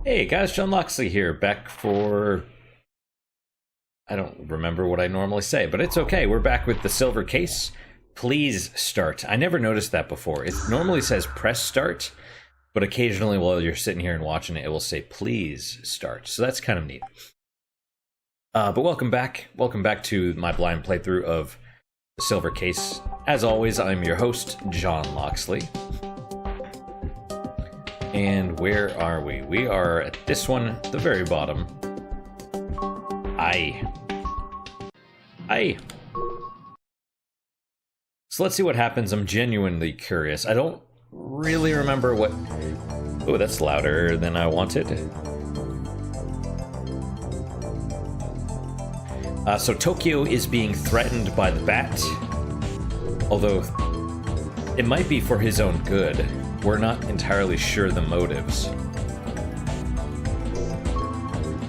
Hey guys, John Loxley here, back for... I don't remember what I normally say, but it's okay. We're back with the silver case. Please start. I never noticed that before. It normally says press start, but occasionally while you're sitting here and watching it, it will say please start. So that's kind of neat. But welcome back. Welcome back to my blind playthrough of the silver case. As always, I'm your host, John Loxley. And where are we? We are at this one, the very bottom. Aye. So let's see what happens. I'm genuinely curious. I don't really remember what... Oh, that's louder than I wanted. So Tokio is being threatened by the bat. Although, it might be for his own good. We're not entirely sure the motives.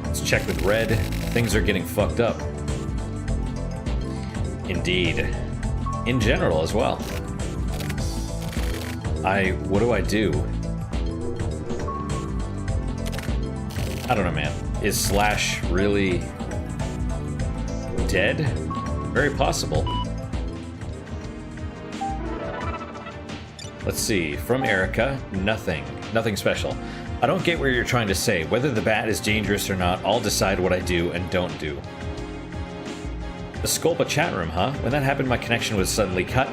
Let's check with red. Things are getting fucked up. Indeed. In general as well. What do I do? I don't know, man. Is Slash really dead? Very possible. Let's see, from Erica, nothing special. I don't get what you're trying to say. Whether the bat is dangerous or not, I'll decide what I do and don't do. The Sculpa chat room, huh? When that happened, my connection was suddenly cut.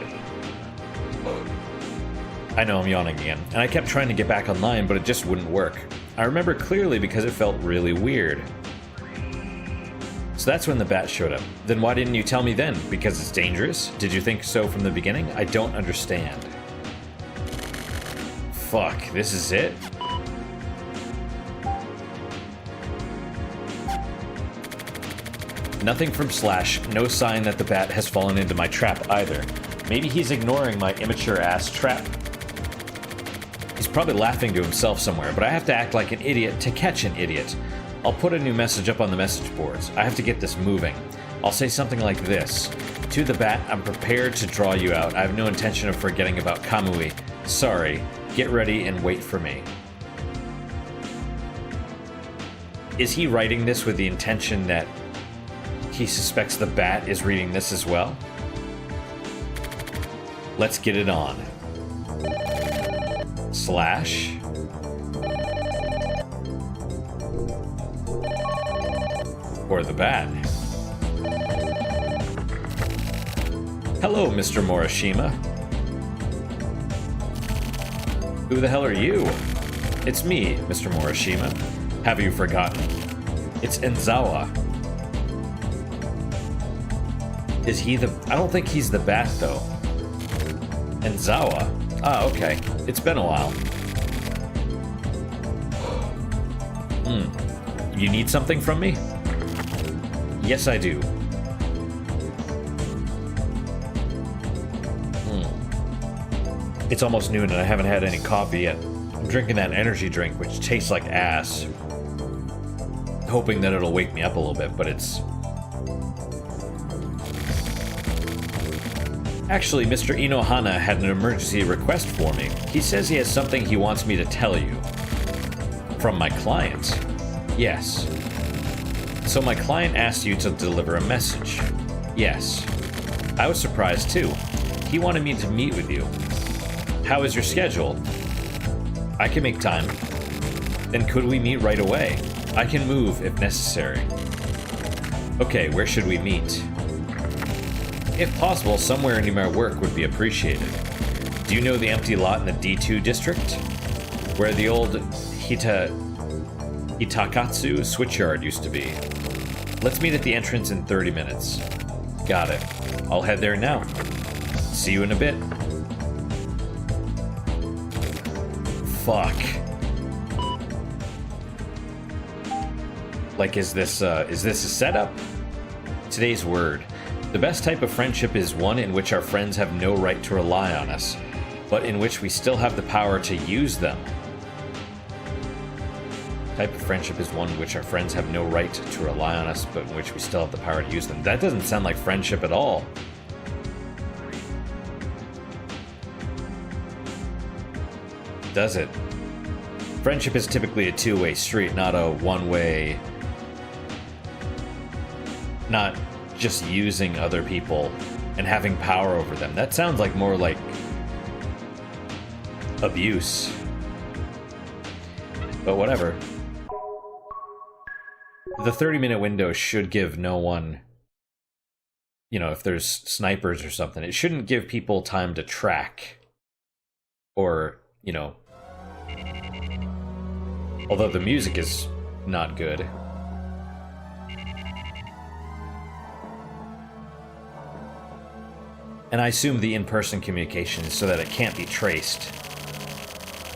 I know, I'm yawning again. And I kept trying to get back online, but it just wouldn't work. I remember clearly because it felt really weird. So that's when the bat showed up. Then why didn't you tell me then? Because it's dangerous? Did you think so from the beginning? I don't understand. Fuck, this is it? Nothing from Slash, no sign that the bat has fallen into my trap either. Maybe he's ignoring my immature-ass trap. He's probably laughing to himself somewhere, but I have to act like an idiot to catch an idiot. I'll put a new message up on the message boards. I have to get this moving. I'll say something like this. To the bat, I'm prepared to draw you out. I have no intention of forgetting about Kamui. Sorry. Get ready and wait for me. Is he writing this with the intention that he suspects the bat is reading this as well? Let's get it on. Slash. Or the bat. Hello, Mr. Morishima. Who the hell are you? It's me, Mr. Morishima. Have you forgotten? It's Enzawa. Is he the... I don't think he's the bat, though. Enzawa? Ah, okay. It's been a while. You need something from me? Yes, I do. It's almost noon and I haven't had any coffee yet. I'm drinking that energy drink, which tastes like ass. Hoping that it'll wake me up a little bit, but it's... Actually, Mr. Inohana had an emergency request for me. He says he has something he wants me to tell you. From my client? Yes. So my client asked you to deliver a message? Yes. I was surprised too. He wanted me to meet with you. How is your schedule? I can make time. Then could we meet right away? I can move if necessary. Okay, where should we meet? If possible, somewhere near my work would be appreciated. Do you know the empty lot in the D2 district? Where the old Hitakatsu switchyard used to be. Let's meet at the entrance in 30 minutes. Got it. I'll head there now. See you in a bit. Fuck. Like, is this a setup? Today's word. The best type of friendship is one in which our friends have no right to rely on us, but in which we still have the power to use them. Type of friendship is one in which our friends have no right to rely on us, but in which we still have the power to use them. That doesn't sound like friendship at all. Does it? Friendship is typically a two-way street, not a one-way... Not just using other people and having power over them. That sounds like more like abuse. But whatever. The 30-minute window should give no one... You know, if there's snipers or something, it shouldn't give people time to track. Or, you know... Although the music is not good. And I assume the in-person communication is so that it can't be traced.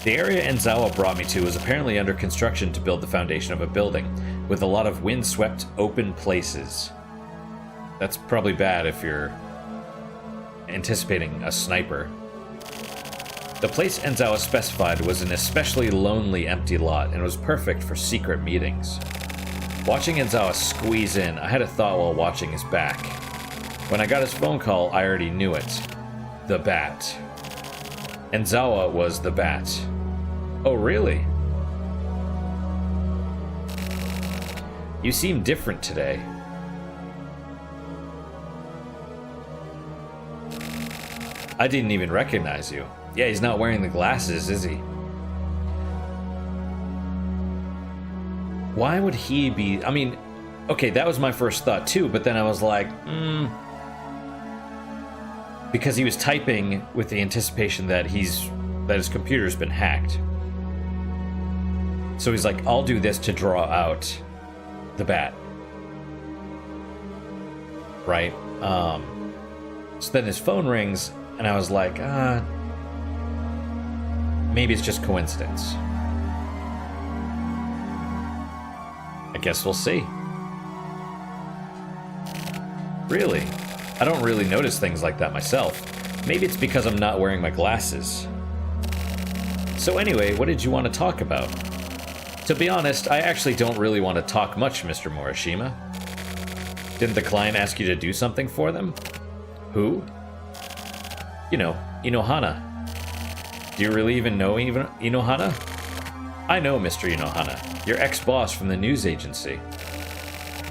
The area Enzawa brought me to was apparently under construction to build the foundation of a building, with a lot of wind-swept open places. That's probably bad if you're anticipating a sniper. The place Enzawa specified was an especially lonely empty lot and was perfect for secret meetings. Watching Enzawa squeeze in, I had a thought while watching his back. When I got his phone call, I already knew it. The Bat. Enzawa was the Bat. Oh, really? You seem different today. I didn't even recognize you. Yeah, he's not wearing the glasses, is he? Why would he be... I mean, okay, that was my first thought too, but then I was like, because he was typing with the anticipation that his computer's been hacked. So he's like, I'll do this to draw out the Bat. Right? So then his phone rings, and I was like, maybe it's just coincidence. I guess we'll see. Really? I don't really notice things like that myself. Maybe it's because I'm not wearing my glasses. So anyway, what did you want to talk about? To be honest, I actually don't really want to talk much, Mr. Morishima. Didn't the client ask you to do something for them? Who? You know, Inohana. Do you really even know Inohana? I know Mr. Inohana, your ex-boss from the news agency.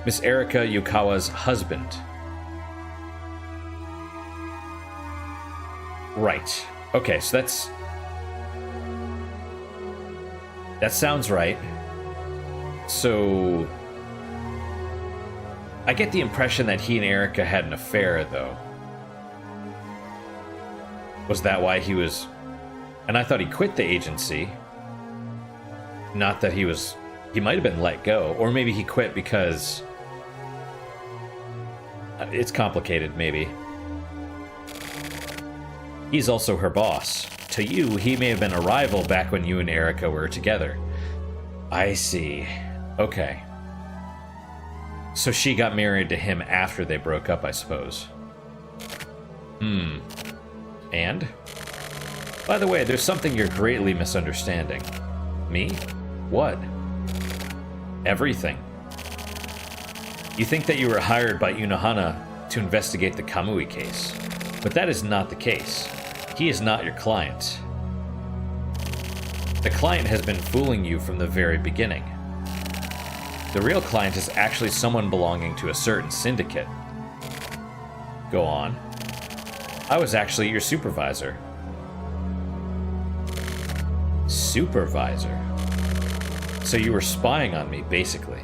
Miss Erika Yukawa's husband. Right. Okay, so that sounds right. So... I get the impression that he and Erika had an affair, though. Was that why he was... And I thought he quit the agency. Not that he was... He might have been let go. Or maybe he quit because... It's complicated, maybe. He's also her boss. To you, he may have been a rival back when you and Erika were together. I see. Okay. So she got married to him after they broke up, I suppose. And? By the way, there's something you're greatly misunderstanding. Me? What? Everything. You think that you were hired by Inohana to investigate the Kamui case, but that is not the case. He is not your client. The client has been fooling you from the very beginning. The real client is actually someone belonging to a certain syndicate. Go on. I was actually your supervisor. Supervisor? So you were spying on me, basically.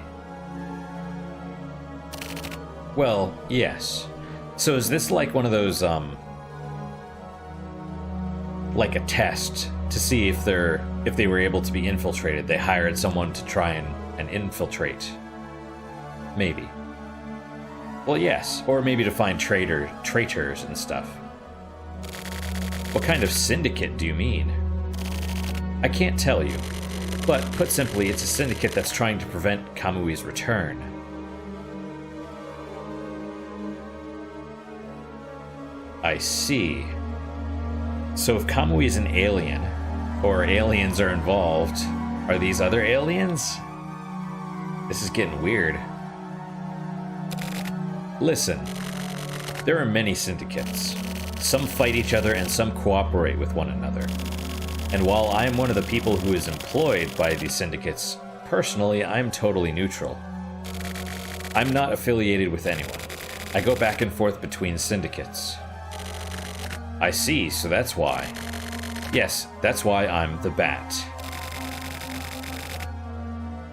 Well, yes. So is this like one of those, like a test to see if they were able to be infiltrated? They hired someone to try and infiltrate. Maybe. Well, yes. Or maybe to find traitors and stuff. What kind of syndicate do you mean? I can't tell you. But, put simply, it's a syndicate that's trying to prevent Kamui's return. I see. So if Kamui is an alien, or aliens are involved, are these other aliens? This is getting weird. Listen, there are many syndicates. Some fight each other and some cooperate with one another. And while I am one of the people who is employed by these syndicates, personally, I'm totally neutral. I'm not affiliated with anyone. I go back and forth between syndicates. I see, so that's why. Yes, that's why I'm the Bat.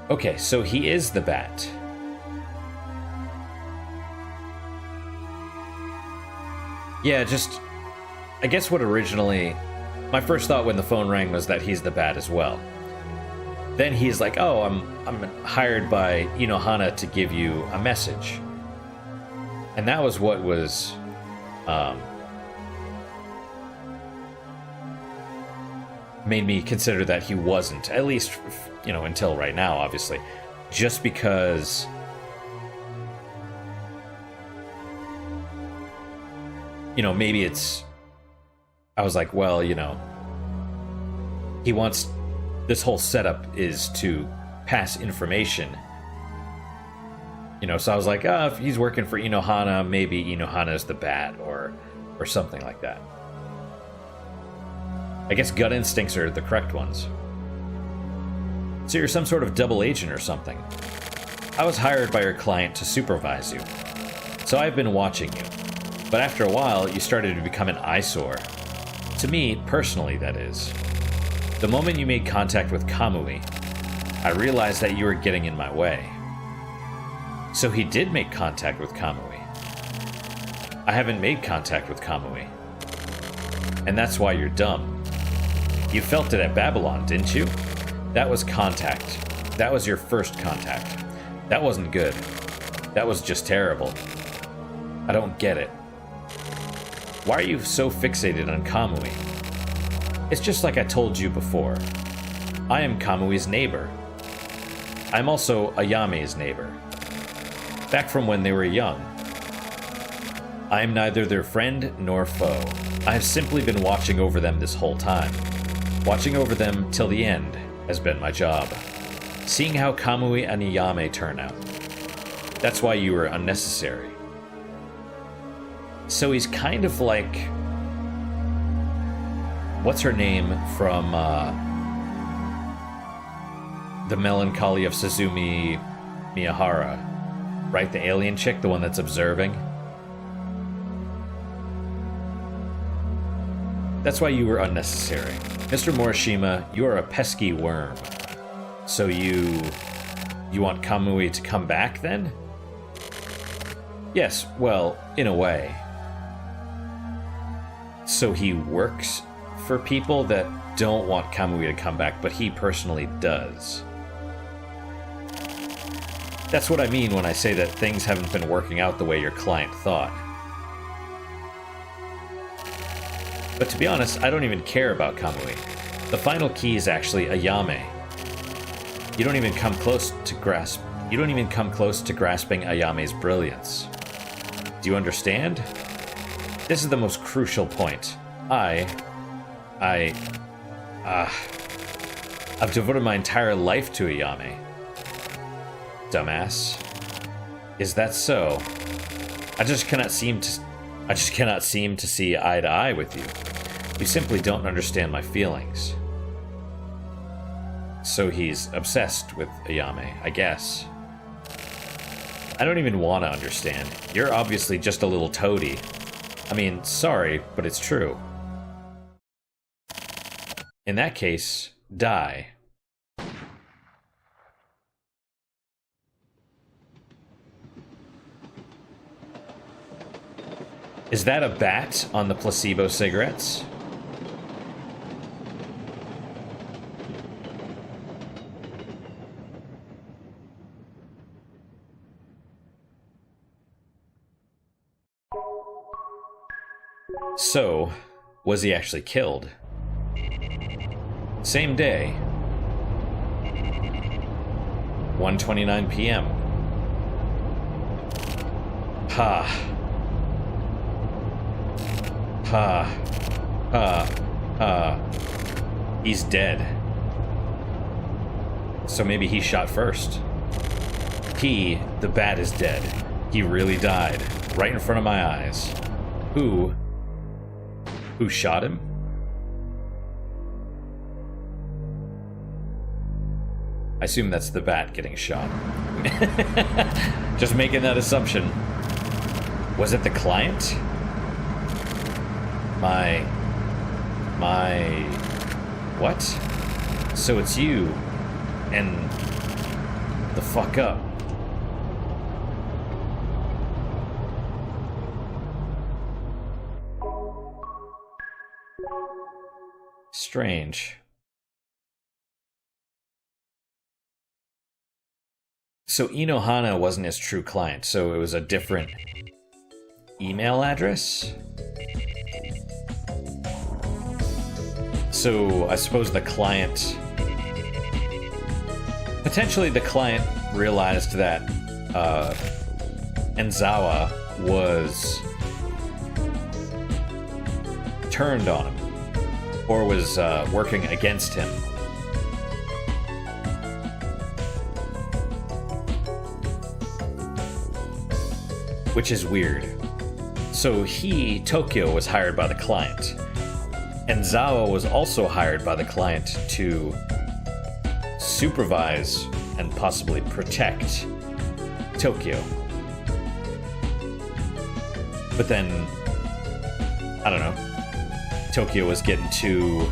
Okay, so he is the Bat. Yeah, just... I guess what originally... My first thought when the phone rang was that he's the Bat as well. Then he's like, oh, I'm hired by Inohana to give you a message. And that was what was... made me consider that he wasn't, at least, until right now, obviously. Just because... maybe it's... I was like, well, he wants... This whole setup is to pass information. So I was like, if he's working for Inohana, maybe Inohana's the Bat, or something like that. I guess gut instincts are the correct ones. So you're some sort of double agent or something. I was hired by your client to supervise you. So I've been watching you. But after a while, you started to become an eyesore. To me, personally, that is. The moment you made contact with Kamui, I realized that you were getting in my way. So he did make contact with Kamui. I haven't made contact with Kamui. And that's why you're dumb. You felt it at Babylon, didn't you? That was contact. That was your first contact. That wasn't good. That was just terrible. I don't get it. Why are you so fixated on Kamui? It's just like I told you before. I am Kamui's neighbor. I'm also Ayame's neighbor. Back from when they were young. I am neither their friend nor foe. I have simply been watching over them this whole time. Watching over them till the end has been my job. Seeing how Kamui and Ayame turn out. That's why you were unnecessary. So he's kind of like... What's her name from The Melancholy of Suzumi Miyahara? Right, the alien chick, the one that's observing? That's why you were unnecessary. Mr. Morishima, you are a pesky worm. So you want Kamui to come back, then? Yes, well, in a way. So he works for people that don't want Kamui to come back, but he personally does. That's what I mean when I say that things haven't been working out the way your client thought. But to be honest, I don't even care about Kamui. The final key is actually Ayame. You don't even come close to grasping Ayame's brilliance. Do you understand? This is the most crucial point. I've devoted my entire life to Ayame. Dumbass. Is that so? I just cannot seem to see eye to eye with you. You simply don't understand my feelings. So he's obsessed with Ayame, I guess. I don't even want to understand. You're obviously just a little toady. I mean, sorry, but it's true. In that case, die. Is that a bat on the placebo cigarettes? So, was he actually killed? Same day. 1:29 p.m. Ha. Ha. Ha. Ha. He's dead. So maybe he shot first. He, the bat, is dead. He really died. Right in front of my eyes. Who shot him? I assume that's the bat getting shot. Just making that assumption. Was it the client? My... What? So it's you. And... the fuck up. Strange. So Inohana wasn't his true client, so it was a different email address? So I suppose the client... Potentially the client realized that Enzawa was turned on him, or was working against him. Which is weird. So Tokio, was hired by the client. And Zawa was also hired by the client to supervise and possibly protect Tokio. But then, I don't know, Tokio was getting too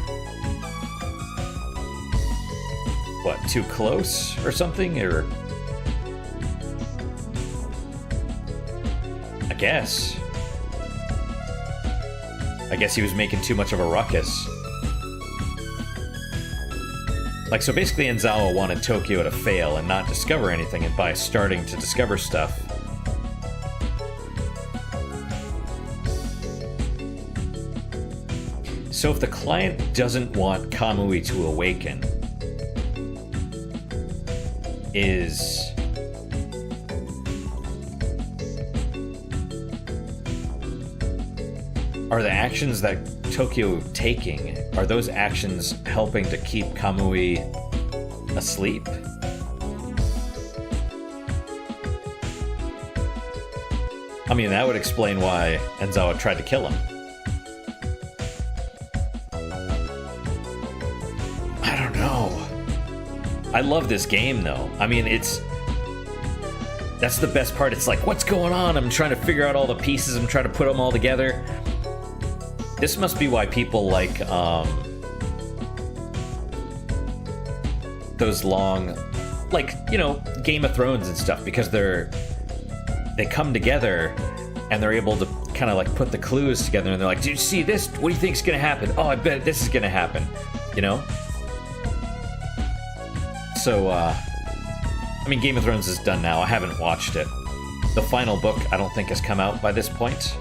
close or something? Or... I guess he was making too much of a ruckus. Like, so basically Enzawa wanted Tokio to fail and not discover anything, and by starting to discover stuff... So if the client doesn't want Kamui to awaken, are the actions that Tokio taking, are those actions helping to keep Kamui asleep? I mean, that would explain why Enzawa tried to kill him. I don't know. I love this game, though. I mean, that's the best part. It's like, what's going on? I'm trying to figure out all the pieces. I'm trying to put them all together. This must be why people like those long, like, you know, Game of Thrones and stuff, because they come together and they're able to kind of like put the clues together, and they're like, "Did you see this? What do you think's gonna happen? Oh, I bet this is gonna happen," you know. So, I mean, Game of Thrones is done now. I haven't watched it. The final book, I don't think, has come out by this point.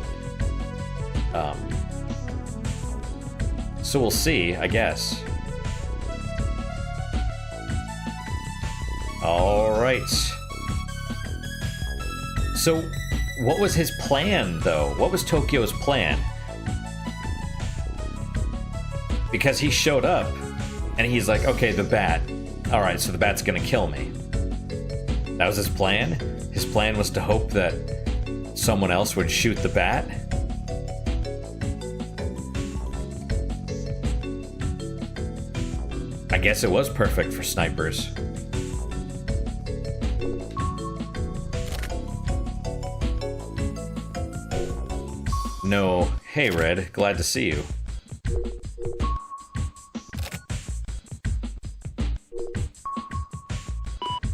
So we'll see, I guess. Alright. So, what was his plan, though? What was Tokio's plan? Because he showed up, and he's like, okay, the bat. Alright, so the bat's gonna kill me. That was his plan? His plan was to hope that someone else would shoot the bat? I guess it was perfect for snipers. No. Hey, Red. Glad to see you.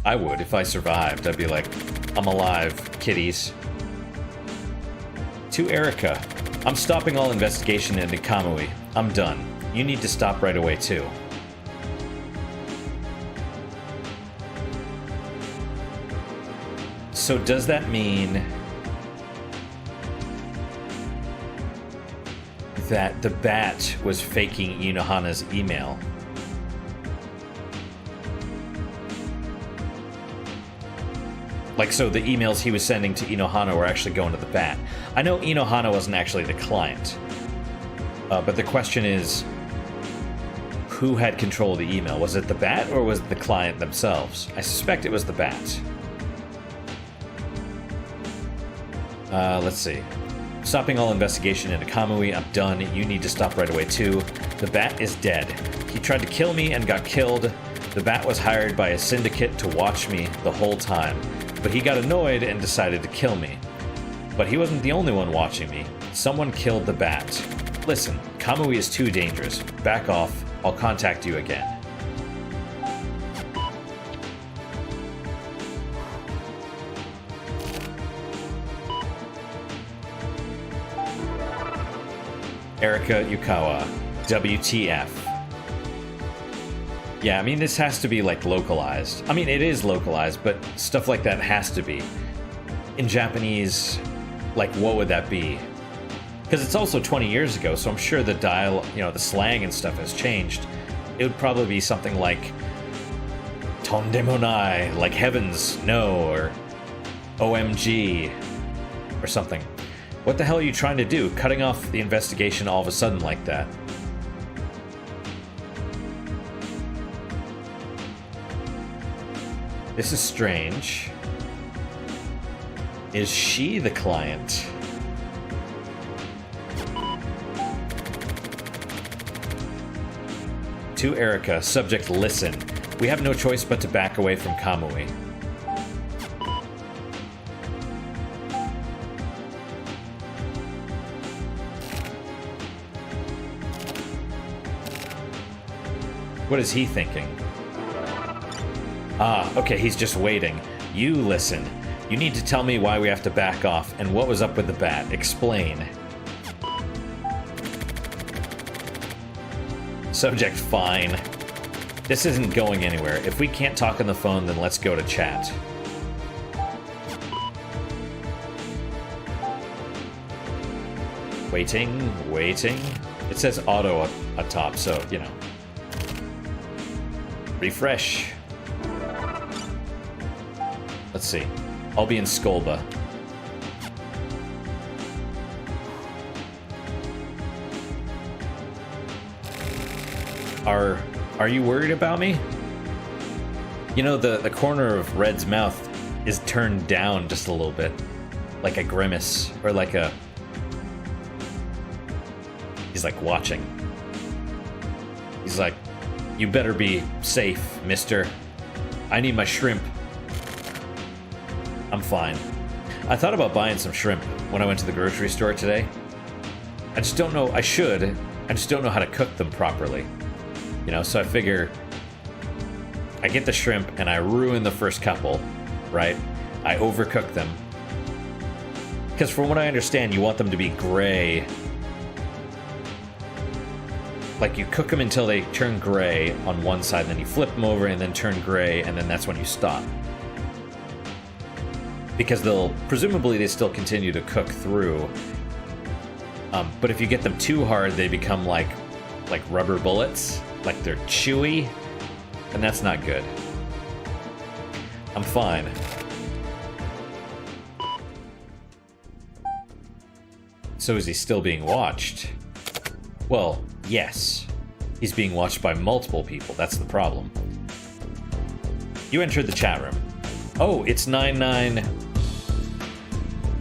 I would if I survived. I'd be like, I'm alive, kitties. To Erica. I'm stopping all investigation into Kamui. I'm done. You need to stop right away, too. So does that mean that the bat was faking Inohana's email? Like, so the emails he was sending to Inohana were actually going to the bat. I know Inohana wasn't actually the client, but the question is, who had control of the email? Was it the bat or was it the client themselves? I suspect it was the bat. Let's see. Stopping all investigation into Kamui. I'm done. You need to stop right away, too. The bat is dead. He tried to kill me and got killed. The bat was hired by a syndicate to watch me the whole time, but he got annoyed and decided to kill me. But he wasn't the only one watching me. Someone killed the bat. Listen, Kamui is too dangerous. Back off. I'll contact you again. Erika Yukawa, WTF. Yeah, I mean, this has to be, like, localized. I mean, it is localized, but stuff like that has to be. In Japanese, like, what would that be? Because it's also 20 years ago, so I'm sure the the slang and stuff has changed. It would probably be something like Tondemonai, like heavens, no, or OMG, or something. What the hell are you trying to do? Cutting off the investigation all of a sudden like that? This is strange. Is she the client? To Erika, subject listen. We have no choice but to back away from Kamui. What is he thinking? Ah, okay, he's just waiting. You listen. You need to tell me why we have to back off and what was up with the bat. Explain. Subject, fine. This isn't going anywhere. If we can't talk on the phone, then let's go to chat. Waiting, waiting. It says auto up top, so, you know. Refresh. Let's see. I'll be in Skolba. Are you worried about me? You know, the corner of Red's mouth is turned down just a little bit. Like a grimace, or like a... He's like watching. He's like, you better be safe, mister. I need my shrimp. I'm fine. I thought about buying some shrimp when I went to the grocery store today. I just don't know, I should. I just don't know how to cook them properly. You know, so I figure I get the shrimp and I ruin the first couple, right? I overcook them. Because from what I understand, you want them to be gray. Like, you cook them until they turn gray on one side, then you flip them over and then turn gray, and then that's when you stop. Because presumably they still continue to cook through. But if you get them too hard, they become like rubber bullets. Like they're chewy, and that's not good. I'm fine. So is he still being watched? Well, yes. He's being watched by multiple people, that's the problem. You entered the chat room. Oh, it's 99...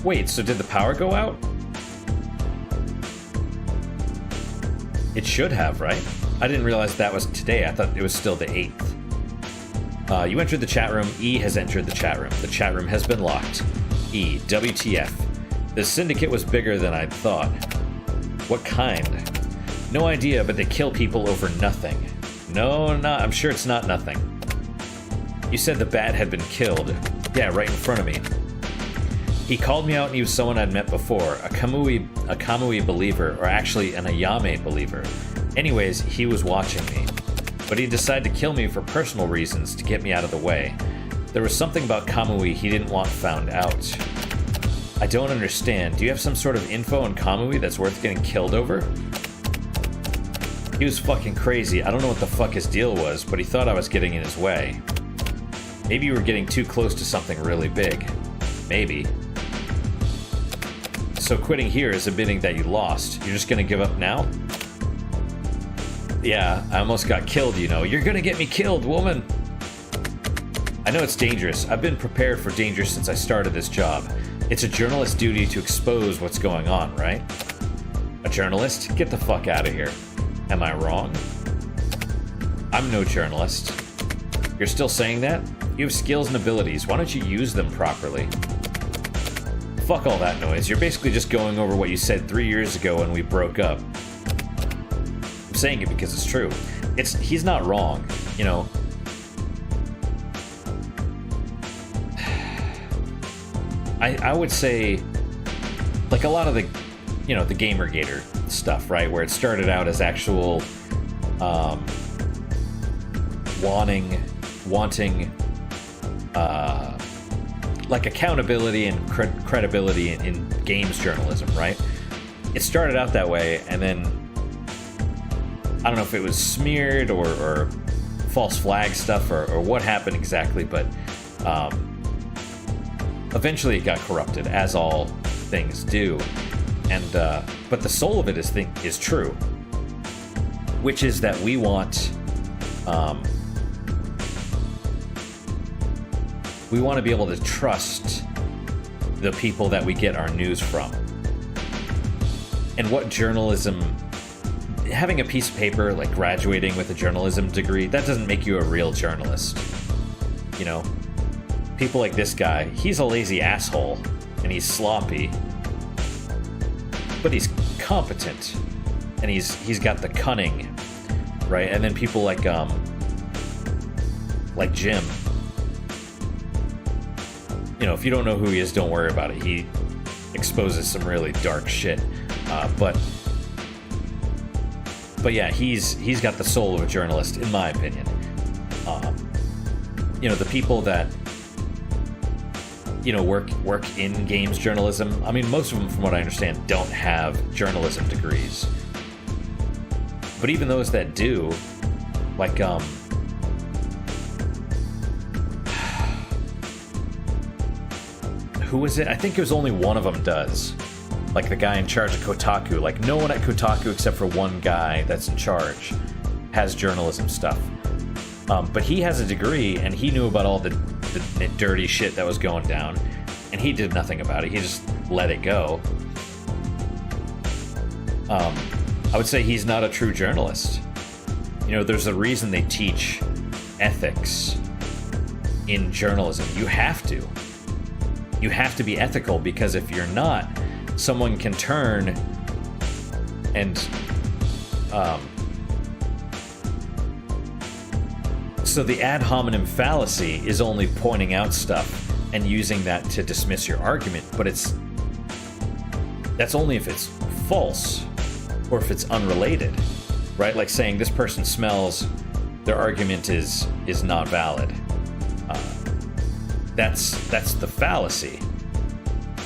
Wait, so did the power go out? It should have, right? I didn't realize that was today. I thought it was still the 8th. You entered the chat room. E has entered the chat room. The chat room has been locked. E, WTF. The syndicate was bigger than I'd thought. What kind? No idea, but they kill people over nothing. No, I'm sure it's not nothing. You said the bat had been killed. Yeah, right in front of me. He called me out and he was someone I'd met before, a Kamui believer, or actually an Ayame believer. Anyways, he was watching me. But he decided to kill me for personal reasons to get me out of the way. There was something about Kamui he didn't want found out. I don't understand. Do you have some sort of info on Kamui that's worth getting killed over? He was fucking crazy. I don't know what the fuck his deal was, but he thought I was getting in his way. Maybe you were getting too close to something really big. Maybe. So quitting here is admitting that you lost. You're just gonna give up now? Yeah, I almost got killed, you know. You're gonna get me killed, woman! I know it's dangerous. I've been prepared for danger since I started this job. It's a journalist's duty to expose what's going on, right? A journalist? Get the fuck out of here. Am I wrong? I'm no journalist. You're still saying that? You have skills and abilities. Why don't you use them properly? Fuck all that noise. You're basically just going over what you said 3 years ago when we broke up. I'm saying it because it's true. He's not wrong, you know. I would say, like a lot of the, you know, the Gamergator stuff, right? Where it started out as actual wanting like accountability and credibility in games journalism, right? It started out that way, and then I don't know if it was smeared or false flag stuff or what happened exactly, but eventually it got corrupted, as all things do. And but the soul of it is true, which is that we want to be able to trust the people that we get our news from. And what journalism, having a piece of paper, like graduating with a journalism degree, that doesn't make you a real journalist. You know, people like this guy, he's a lazy asshole and he's sloppy, but he's competent and he's got the cunning, right? And then people like Jim. You know, if you don't know who he is, don't worry about it. He exposes some really dark shit. But yeah, he's got the soul of a journalist, in my opinion. You know, the people that, you know, work in games journalism, I mean, most of them, from what I understand, don't have journalism degrees. But even those that do, like, who was it? I think it was only one of them does. Like the guy in charge of Kotaku. Like no one at Kotaku except for one guy that's in charge has journalism stuff. But he has a degree and he knew about all the dirty shit that was going down, and he did nothing about it. He just let it go. I would say he's not a true journalist. You know, there's a reason they teach ethics in journalism. You have to. You have to be ethical, because if you're not, someone can turn and so the ad hominem fallacy is only pointing out stuff and using that to dismiss your argument, but that's only if it's false or if it's unrelated, right? Like saying this person smells, their argument is not valid. That's the fallacy,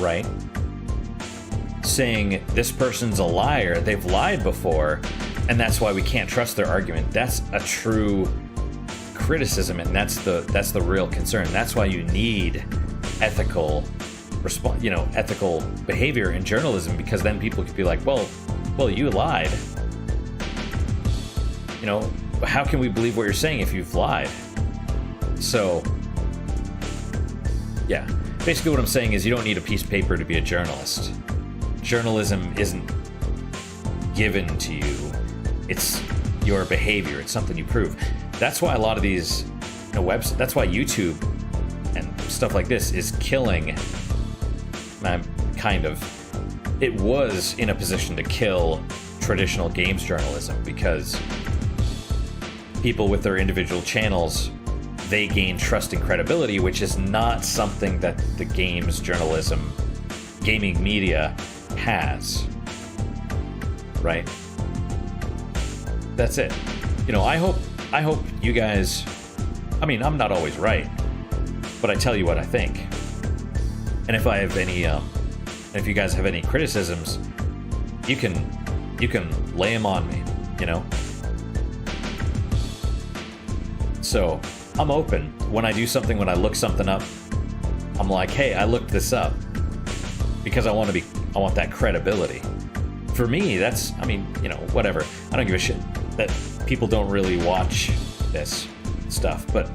right? Saying this person's a liar, they've lied before, and that's why we can't trust their argument. That's a true criticism, and that's the real concern. That's why you need ethical ethical behavior in journalism, because then people could be like, well, you lied. You know, how can we believe what you're saying if you've lied? So, yeah. Basically what I'm saying is you don't need a piece of paper to be a journalist. Journalism isn't given to you. It's your behavior. It's something you prove. That's why a lot of these websites, that's why YouTube and stuff like this is killing, it was in a position to kill traditional games journalism, because people with their individual channels, they gain trust and credibility, which is not something that the games journalism, gaming media has, right? That's it. You know, I hope you guys, I mean, I'm not always right, but I tell you what I think. And if I have any, if you guys have any criticisms, you can lay them on me, you know? So, I'm open. When I do something, when I look something up, I'm like, hey, I looked this up because I want that credibility. For me, that's, I mean, you know, whatever. I don't give a shit that people don't really watch this stuff, but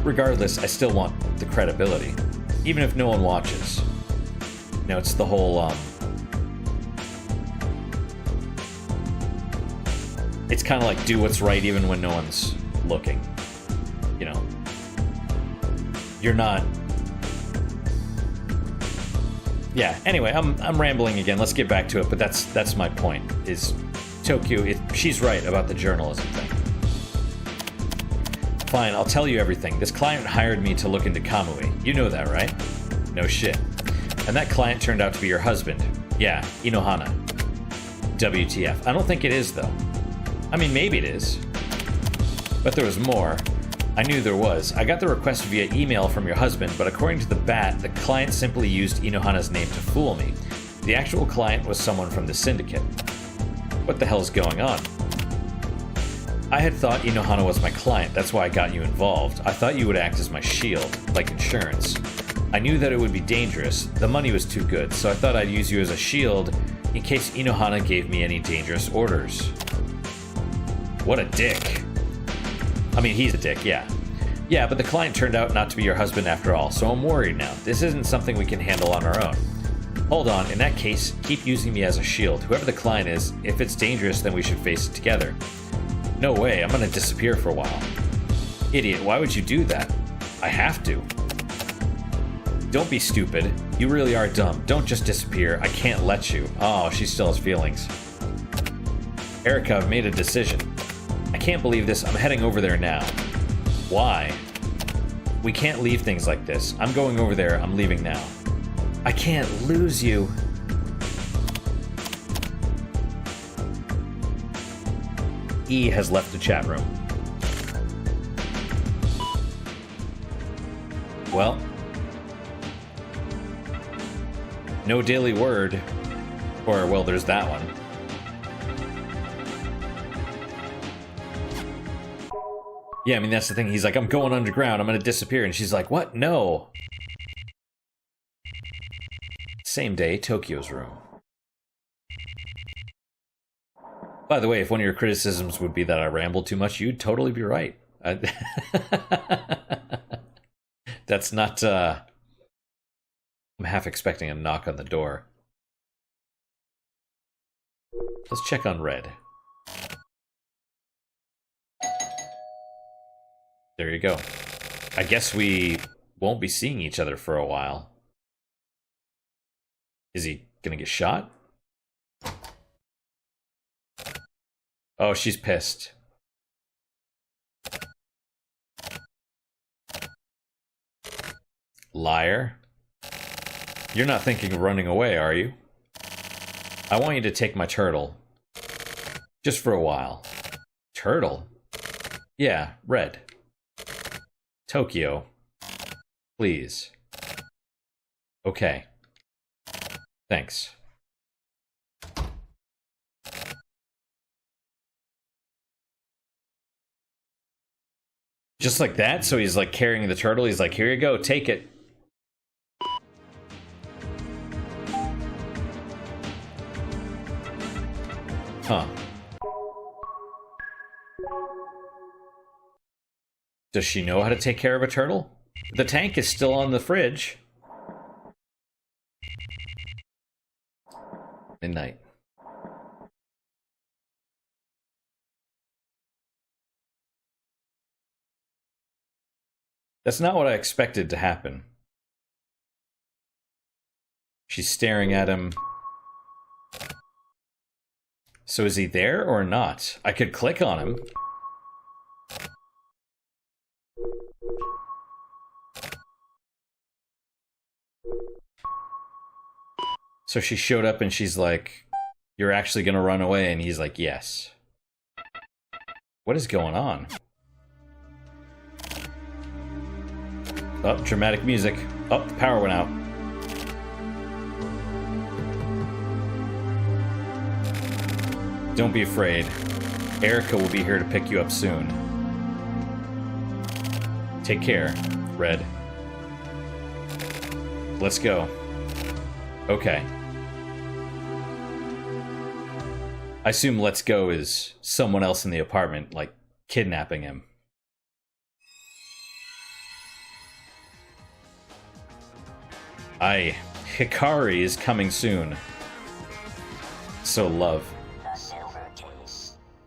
regardless, I still want the credibility, even if no one watches. You know, it's the whole, it's kind of like do what's right even when no one's looking. You know, you're not. Yeah. Anyway, I'm rambling again. Let's get back to it. But that's my point. Is Tokio? She's right about the journalism thing. Fine, I'll tell you everything. This client hired me to look into Kamui. You know that, right? No shit. And that client turned out to be your husband. Yeah, Inohana. WTF. I don't think it is, though. I mean, maybe it is. But there was more. I knew there was. I got the request via email from your husband, but according to the bat, the client simply used Inohana's name to fool me. The actual client was someone from the syndicate. What the hell's going on? I had thought Inohana was my client, that's why I got you involved. I thought you would act as my shield, like insurance. I knew that it would be dangerous, the money was too good, so I thought I'd use you as a shield in case Inohana gave me any dangerous orders. What a dick. I mean, he's a dick, yeah. Yeah, but the client turned out not to be your husband after all, so I'm worried now. This isn't something we can handle on our own. Hold on, in that case, keep using me as a shield. Whoever the client is, if it's dangerous, then we should face it together. No way, I'm gonna disappear for a while. Idiot, why would you do that? I have to. Don't be stupid. You really are dumb. Don't just disappear. I can't let you. Oh, she still has feelings. Erica, I've made a decision. I can't believe this. I'm heading over there now. Why? We can't leave things like this. I'm going over there. I'm leaving now. I can't lose you. E has left the chat room. Well, no daily word. Or, well, there's that one. Yeah, I mean, that's the thing. He's like, I'm going underground. I'm going to disappear. And she's like, what? No. Same day, Tokio's room. By the way, if one of your criticisms would be that I ramble too much, you'd totally be right. That's not, I'm half expecting a knock on the door. Let's check on Red. There you go. I guess we won't be seeing each other for a while. Is he gonna get shot? Oh, she's pissed. Liar. You're not thinking of running away, are you? I want you to take my turtle. Just for a while. Turtle? Yeah, Red. Tokio. Please. Okay. Thanks. Just like that? So he's like carrying the turtle. He's like, here you go, take it. Huh. Does she know how to take care of a turtle? The tank is still on the fridge. Midnight. That's not what I expected to happen. She's staring at him. So is he there or not? I could click on him. So she showed up and she's like, you're actually gonna run away? And he's like, yes. What is going on? Oh, dramatic music. Oh, the power went out. Don't be afraid. Erica will be here to pick you up soon. Take care, Red. Let's go. Okay. I assume let's go is someone else in the apartment, like, kidnapping him. Hikari is coming soon. So love.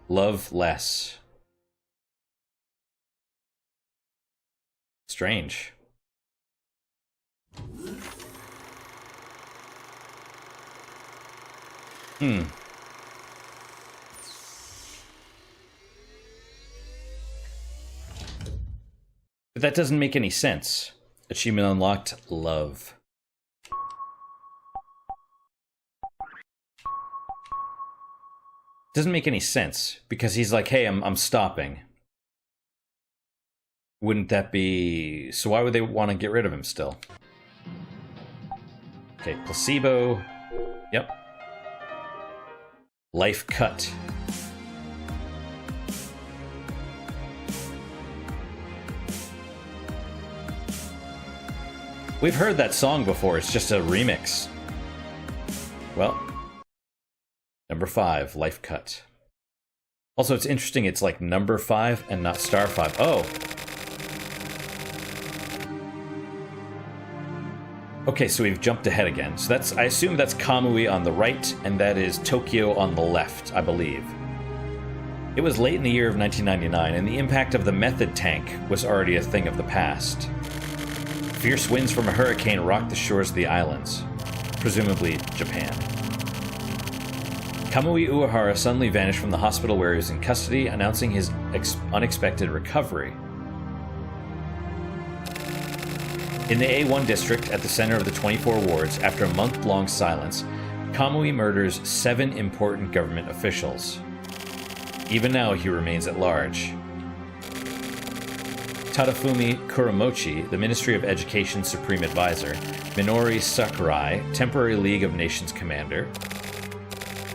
Love less. Strange. But that doesn't make any sense. Achievement unlocked, love. Doesn't make any sense, because he's like, hey, I'm stopping. Wouldn't that be... So why would they want to get rid of him still? Okay, placebo. Yep. Life cut. We've heard that song before, it's just a remix. Well, number 5, life cut. Also, it's interesting, it's like number 5 and not star 5. Oh! Okay, so we've jumped ahead again. So that's, I assume that's Kamui on the right, and that is Tokyo on the left, I believe. It was late in the year of 1999, and the impact of the method tank was already a thing of the past. Fierce winds from a hurricane rocked the shores of the islands, presumably Japan. Kamui Uehara suddenly vanished from the hospital where he was in custody, announcing his unexpected recovery. In the A1 district, at the center of the 24 wards, after a month-long silence, Kamui murders 7 important government officials. Even now, he remains at large. Tadafumi Kuramochi, the Ministry of Education Supreme Advisor, Minori Sakurai, Temporary League of Nations Commander,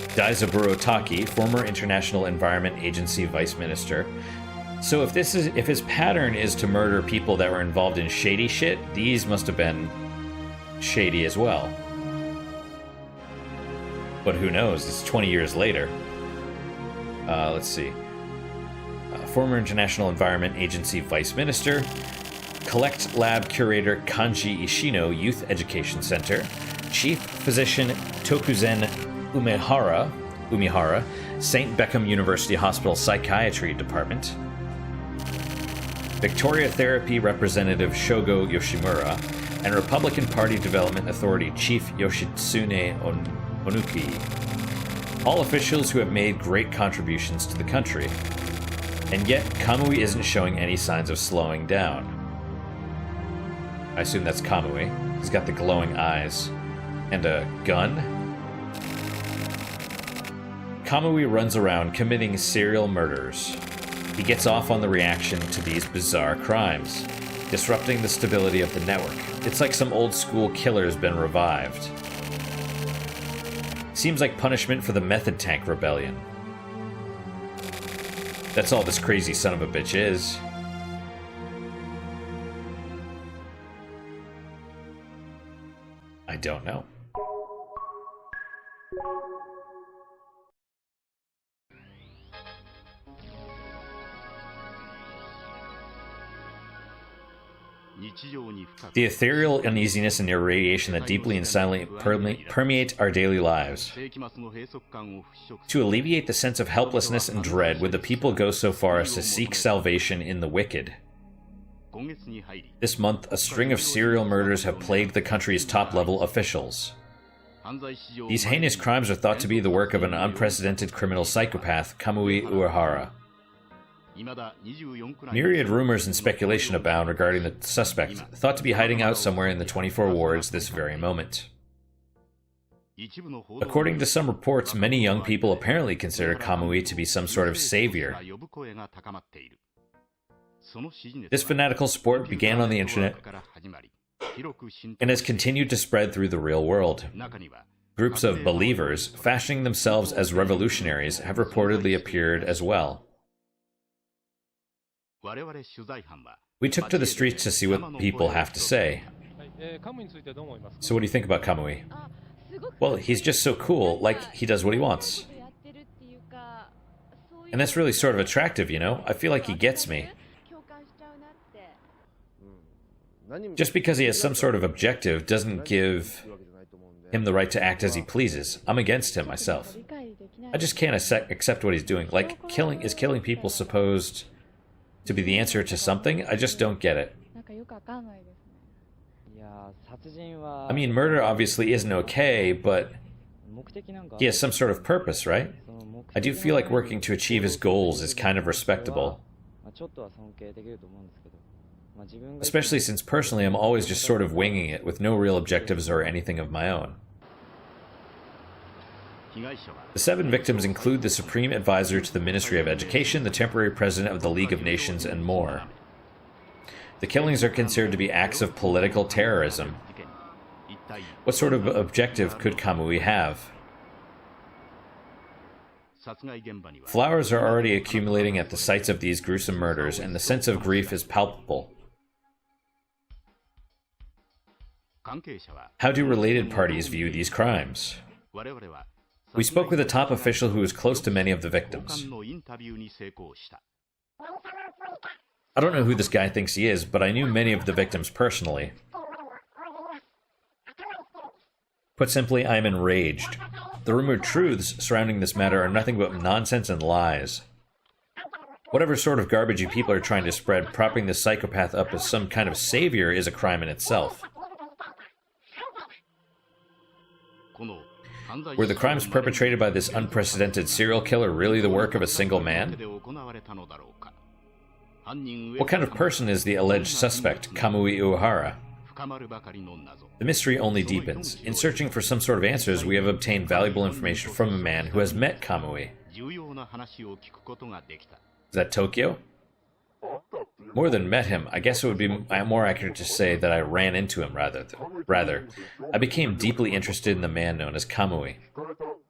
Daizaburo Taki, former International Environment Agency Vice Minister. So if his pattern is to murder people that were involved in shady shit, these must have been shady as well. But who knows? It's 20 years later. Let's see. Former International Environment Agency Vice Minister, Collect Lab Curator Kanji Ishino Youth Education Center, Chief Physician Tokuzen Umihara, St. Beckham University Hospital Psychiatry Department, Victoria Therapy Representative Shogo Yoshimura, and Republican Party Development Authority Chief Yoshitsune Onuki. All officials who have made great contributions to the country. And yet, Kamui isn't showing any signs of slowing down. I assume that's Kamui. He's got the glowing eyes. And a gun? Kamui runs around committing serial murders. He gets off on the reaction to these bizarre crimes, disrupting the stability of the network. It's like some old school killer's been revived. Seems like punishment for the Method Tank Rebellion. That's all this crazy son of a bitch is. I don't know. The ethereal uneasiness and irradiation that deeply and silently permeate our daily lives. To alleviate the sense of helplessness and dread, would the people go so far as to seek salvation in the wicked? This month, a string of serial murders have plagued the country's top-level officials. These heinous crimes are thought to be the work of an unprecedented criminal psychopath, Kamui Uehara. Myriad rumors and speculation abound regarding the suspect, thought to be hiding out somewhere in the 24 wards this very moment. According to some reports, many young people apparently consider Kamui to be some sort of savior. This fanatical sport began on the internet and has continued to spread through the real world. Groups of believers, fashioning themselves as revolutionaries, have reportedly appeared as well. We took to the streets to see what people have to say. So what do you think about Kamui? Well, he's just so cool, like, he does what he wants. And that's really sort of attractive, you know? I feel like he gets me. Just because he has some sort of objective doesn't give him the right to act as he pleases. I'm against him myself. I just can't accept what he's doing. Like, killing people supposed to be the answer to something? I just don't get it. かよくわかんないですね。I mean, murder obviously isn't okay, but he has some sort of purpose, right? I do feel like working to achieve his goals is kind of respectable. Especially since personally I'm always just sort of winging it with no real objectives or anything of my own. The 7 victims include the Supreme Advisor to the Ministry of Education, the temporary president of the League of Nations, and more. The killings are considered to be acts of political terrorism. What sort of objective could Kamui have? Flowers are already accumulating at the sites of these gruesome murders, and the sense of grief is palpable. How do related parties view these crimes? We spoke with a top official who was close to many of the victims. I don't know who this guy thinks he is, but I knew many of the victims personally. Put simply, I am enraged. The rumored truths surrounding this matter are nothing but nonsense and lies. Whatever sort of garbage you people are trying to spread, propping this psychopath up as some kind of savior is a crime in itself. Were the crimes perpetrated by this unprecedented serial killer really the work of a single man? What kind of person is the alleged suspect, Kamui Uehara? The mystery only deepens. In searching for some sort of answers, we have obtained valuable information from a man who has met Kamui. Is that Tokio? More than met him, I guess it would be more accurate to say that I ran into him rather. I became deeply interested in the man known as Kamui.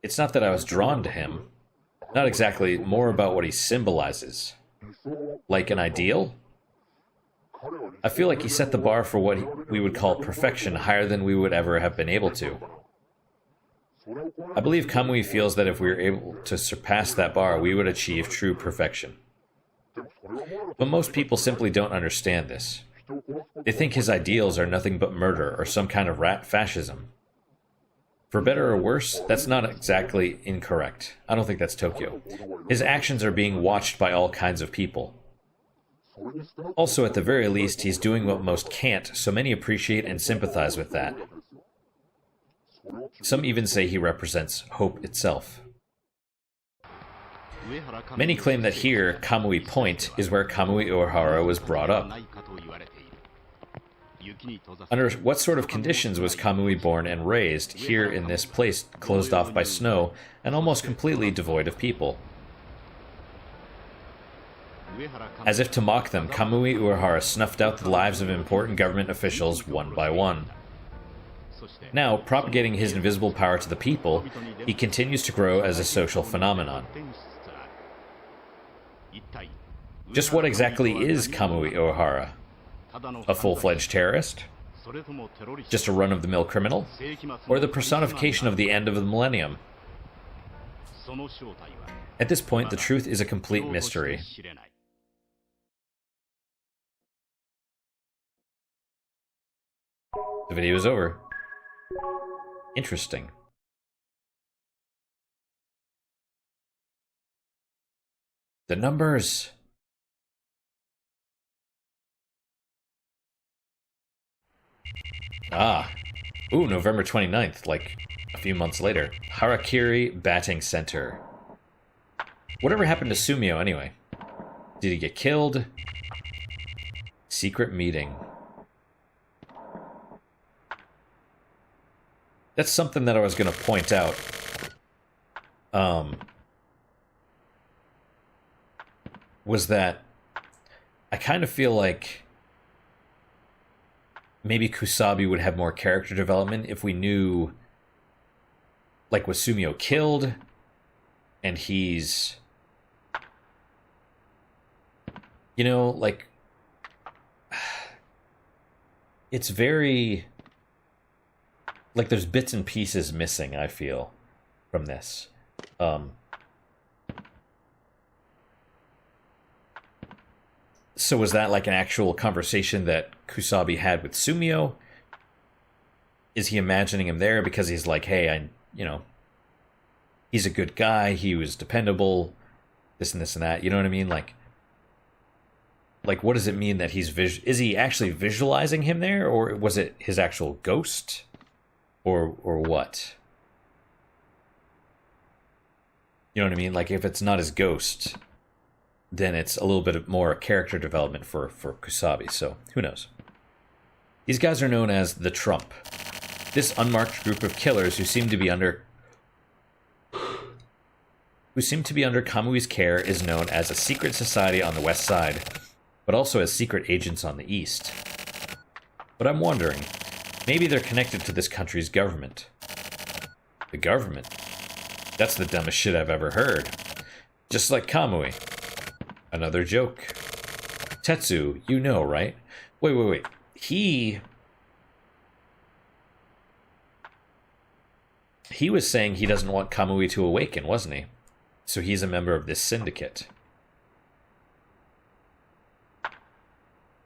It's not that I was drawn to him. Not exactly, more about what he symbolizes. Like an ideal? I feel like he set the bar for what we would call perfection higher than we would ever have been able to. I believe Kamui feels that if we were able to surpass that bar, we would achieve true perfection. But most people simply don't understand this. They think his ideals are nothing but murder or some kind of rat fascism. For better or worse, that's not exactly incorrect. I don't think that's Tokyo. His actions are being watched by all kinds of people. Also, at the very least, he's doing what most can't, so many appreciate and sympathize with that. Some even say he represents hope itself. Many claim that here, Kamui Point, is where Kamui Uehara was brought up. Under what sort of conditions was Kamui born and raised, here in this place closed off by snow and almost completely devoid of people? As if to mock them, Kamui Uehara snuffed out the lives of important government officials one by one. Now, propagating his invisible power to the people, he continues to grow as a social phenomenon. Just what exactly is Kamui Uehara? A full-fledged terrorist? Just a run-of-the-mill criminal? Or the personification of the end of the millennium? At this point, the truth is a complete mystery. The video is over. Interesting. The numbers. Ah. Ooh, November 29th, like a few months later. Harakiri Batting Center. Whatever happened to Sumio anyway? Did he get killed? Secret meeting. That's something that I was going to point out. Was that I kind of feel like maybe Kusabi would have more character development if we knew, like, was Sumio killed and he's, you know, like, it's very, like, there's bits and pieces missing, I feel, from this. So was that like an actual conversation that Kusabi had with Sumio? Is he imagining him there because he's like, hey, he's a good guy, he was dependable, this and this and that, you know what I mean? Like, Like, what does it mean that he's is he actually visualizing him there, or was it his actual ghost? Or what? You know what I mean? Like, if it's not his ghost, then it's a little bit more character development for Kusabi, so who knows? These guys are known as the Trump. This unmarked group of killers who seem to be under Kamui's care is known as a secret society on the west side, but also as secret agents on the east. But I'm wondering, maybe they're connected to this country's government. The government? That's the dumbest shit I've ever heard. Just like Kamui. Another joke. Tetsu, you know, right? Wait. He was saying he doesn't want Kamui to awaken, wasn't he? So he's a member of this syndicate.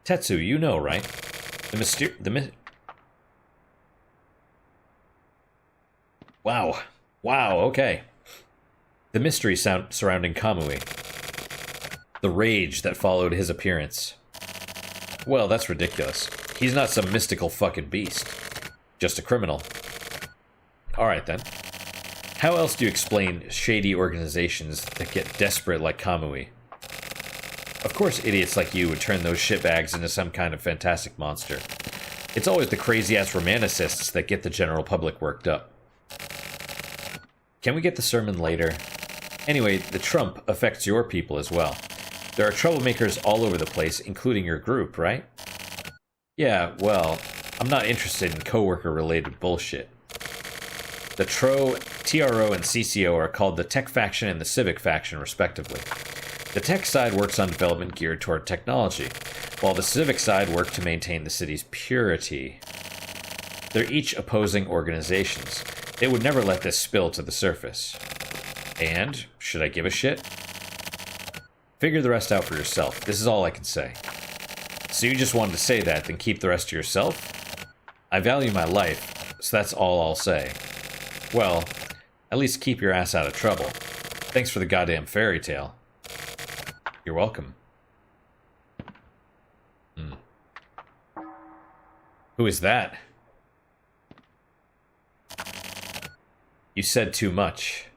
Tetsu, you know, right? Wow, okay. The mystery surrounding Kamui. The rage that followed his appearance. Well, that's ridiculous. He's not some mystical fucking beast. Just a criminal. Alright then. How else do you explain shady organizations that get desperate like Kamui? Of course idiots like you would turn those shitbags into some kind of fantastic monster. It's always the crazy-ass romanticists that get the general public worked up. Can we get the sermon later? Anyway, the Trump affects your people as well. There are troublemakers all over the place, including your group, right? Yeah, well, I'm not interested in coworker-related bullshit. The TRO, and CCO are called the Tech Faction and the Civic Faction, respectively. The tech side works on development geared toward technology, while the civic side works to maintain the city's purity. They're each opposing organizations. They would never let this spill to the surface. And, should I give a shit? Figure the rest out for yourself. This is all I can say. So you just wanted to say that, then keep the rest to yourself? I value my life, so that's all I'll say. Well, at least keep your ass out of trouble. Thanks for the goddamn fairy tale. You're welcome. Who is that? You said too much.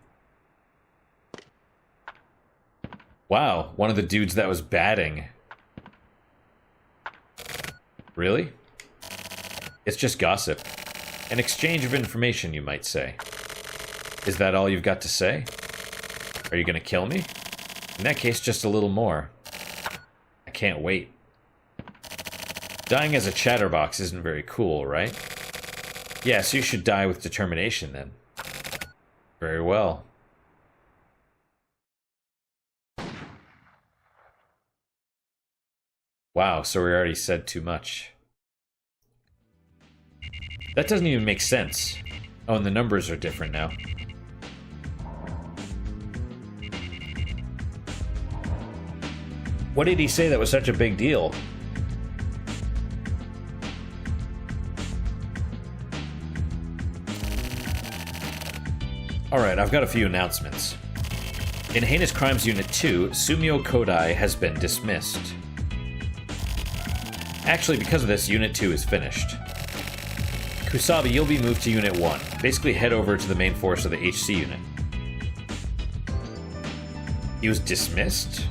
Wow, one of the dudes that was batting. Really? It's just gossip. An exchange of information, you might say. Is that all you've got to say? Are you gonna kill me? In that case, just a little more. I can't wait. Dying as a chatterbox isn't very cool, right? Yeah, so you should die with determination, then. Very well. Wow, so we already said too much. That doesn't even make sense. Oh, and the numbers are different now. What did he say that was such a big deal? Alright, I've got a few announcements. In Heinous Crimes Unit 2, Sumio Kodai has been dismissed. Actually, because of this, Unit 2 is finished. Kusabi, you'll be moved to Unit 1. Basically head over to the main force of the HC unit. He was dismissed?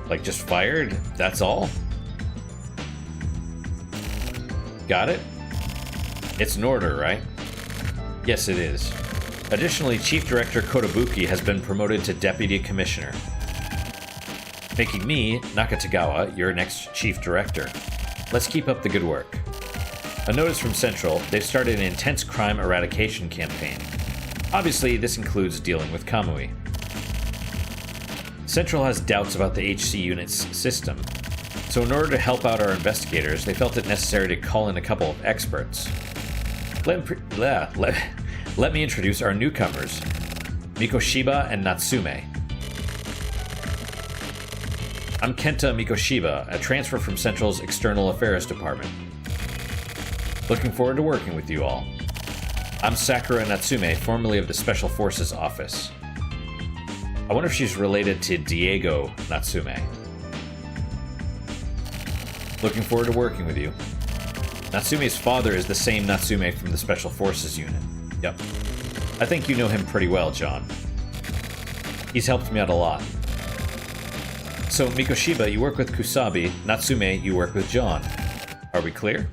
Like, just fired? That's all? Got it? It's an order, right? Yes, it is. Additionally, Chief Director Kotobuki has been promoted to Deputy Commissioner, making me, Nakatagawa, your next Chief Director. Let's keep up the good work. A notice from Central, they've started an intense crime eradication campaign. Obviously, this includes dealing with Kamui. Central has doubts about the HC unit's system, so in order to help out our investigators, they felt it necessary to call in a couple of experts. Let me introduce our newcomers, Mikoshiba and Natsume. I'm Kenta Mikoshiba, a transfer from Central's External Affairs Department. Looking forward to working with you all. I'm Sakura Natsume, formerly of the Special Forces Office. I wonder if she's related to Diego Natsume. Looking forward to working with you. Natsume's father is the same Natsume from the Special Forces unit. Yep. I think you know him pretty well, John. He's helped me out a lot. So, Mikoshiba, you work with Kusabi. Natsume, you work with John. Are we clear?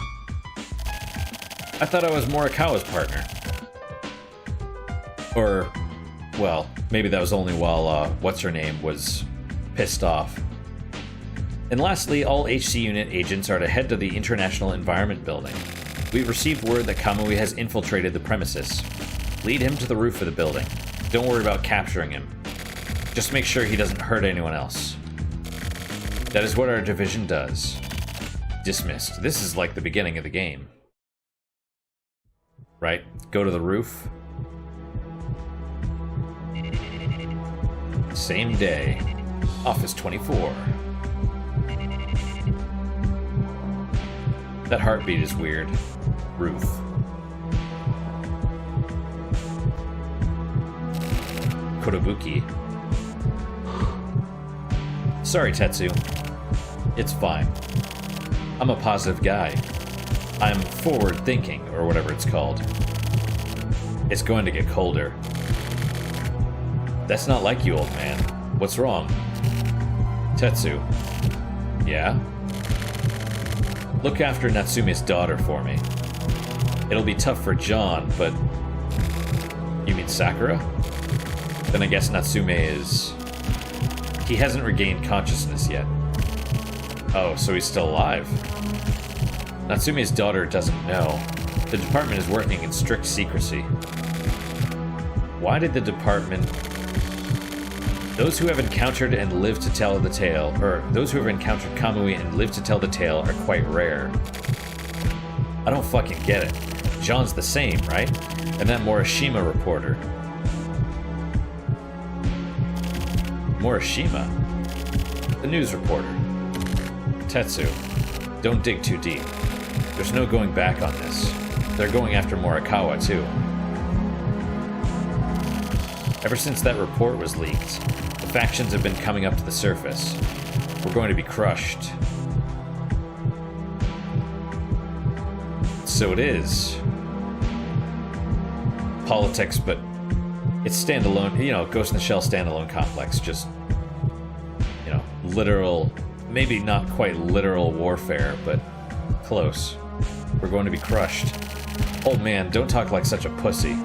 I thought I was Morikawa's partner. Or, well, maybe that was only while, what's-her-name was pissed off. And lastly, all HC unit agents are to head to the International Environment Building. We've received word that Kamui has infiltrated the premises. Lead him to the roof of the building. Don't worry about capturing him. Just make sure he doesn't hurt anyone else. That is what our division does. Dismissed. This is like the beginning of the game. Right? Go to the roof. Same day. Office 24. That heartbeat is weird. Roof. Kotobuki. Sorry, Tetsu. It's fine. I'm a positive guy. I'm forward-thinking, or whatever it's called. It's going to get colder. That's not like you, old man. What's wrong? Tetsu. Yeah? Look after Natsume's daughter for me. It'll be tough for John, but... You mean Sakura? Then I guess Natsume is... He hasn't regained consciousness yet. Oh, so he's still alive. Natsume's daughter doesn't know. The department is working in strict secrecy. Why did the department... Those who have encountered and lived to tell the tale, or those who have encountered Kamui and lived to tell the tale are quite rare. I don't fucking get it. John's the same, right? And that Morishima reporter. Morishima? The news reporter. Tetsu, don't dig too deep. There's no going back on this. They're going after Morikawa, too. Ever since that report was leaked, the factions have been coming up to the surface. We're going to be crushed. So it is. Politics, but it's standalone, you know, Ghost in the Shell standalone complex, just, you know, literal, maybe not quite literal warfare, but close. We're going to be crushed. Old man, don't talk like such a pussy.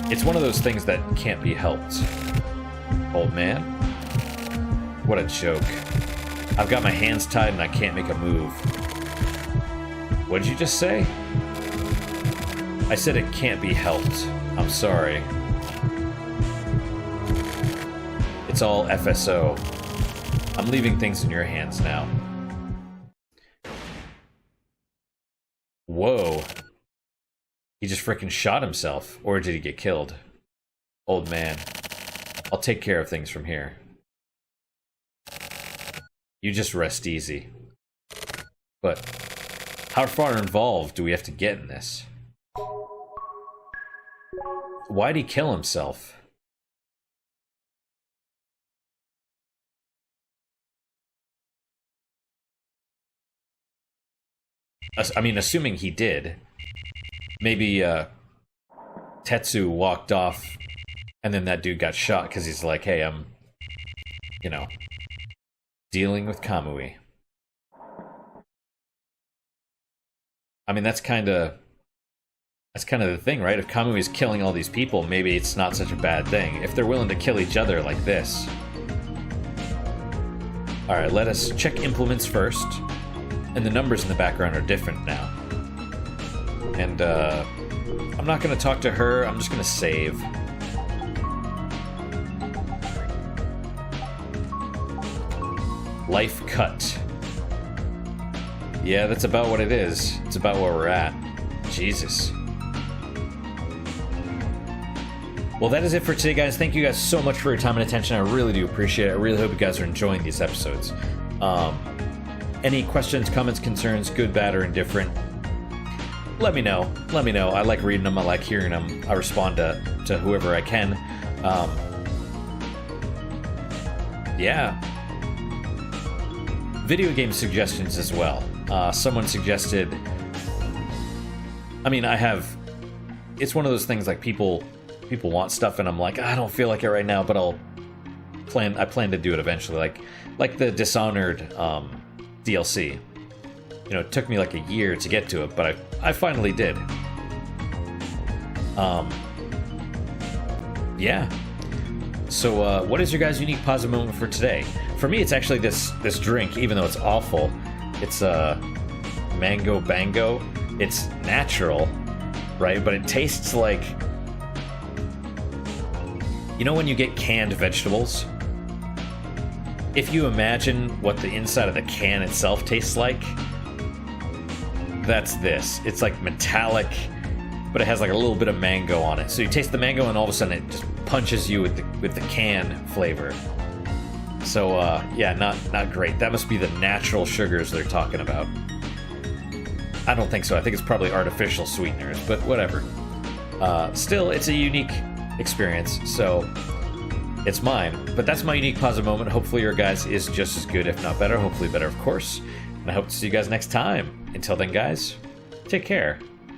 It's one of those things that can't be helped. Old man? What a joke. I've got my hands tied and I can't make a move. What did you just say? I said it can't be helped. I'm sorry. It's all FSO. I'm leaving things in your hands now. Whoa. He just frickin' shot himself. Or did he get killed? Old man. I'll take care of things from here. You just rest easy. But how far involved do we have to get in this? Why'd he kill himself? I mean, assuming he did. Maybe, Tetsu walked off, and then that dude got shot because he's like, hey, I'm, you know, dealing with Kamui. I mean, that's kind of the thing, right? If Kamui's killing all these people, maybe it's not such a bad thing. If they're willing to kill each other like this. Alright, let us check implements first. And the numbers in the background are different now. And, I'm not gonna talk to her, I'm just gonna save. Life cut. Yeah, that's about what it is. It's about where we're at. Jesus. Well, that is it for today, guys. Thank you guys so much for your time and attention. I really do appreciate it. I really hope you guys are enjoying these episodes. Any questions, comments, concerns, good, bad, or indifferent, let me know. Let me know. I like reading them. I like hearing them. I respond to whoever I can. Yeah. video game suggestions as well. Someone suggested... I mean, it's one of those things like people want stuff and I'm like, I don't feel like it right now, but I plan to do it eventually. Like the Dishonored DLC. You know, it took me like a year to get to it, but I finally did. Yeah. So what is your guys' unique positive moment for today? For me, it's actually this drink, even though it's awful. It's Mango Bango. It's natural, right? But it tastes like... You know when you get canned vegetables? If you imagine what the inside of the can itself tastes like, that's this. It's like metallic, but it has like a little bit of mango on it. So you taste the mango and all of a sudden it just punches you with the can flavor. So yeah, not great. That must be the natural sugars they're talking about. I don't think so. I think it's probably artificial sweeteners, but whatever. Still, it's a unique experience, so it's mine. But that's my unique positive moment. Hopefully your guys is just as good, if not better. Hopefully better, of course. And I hope to see you guys next time. Until then, guys, take care.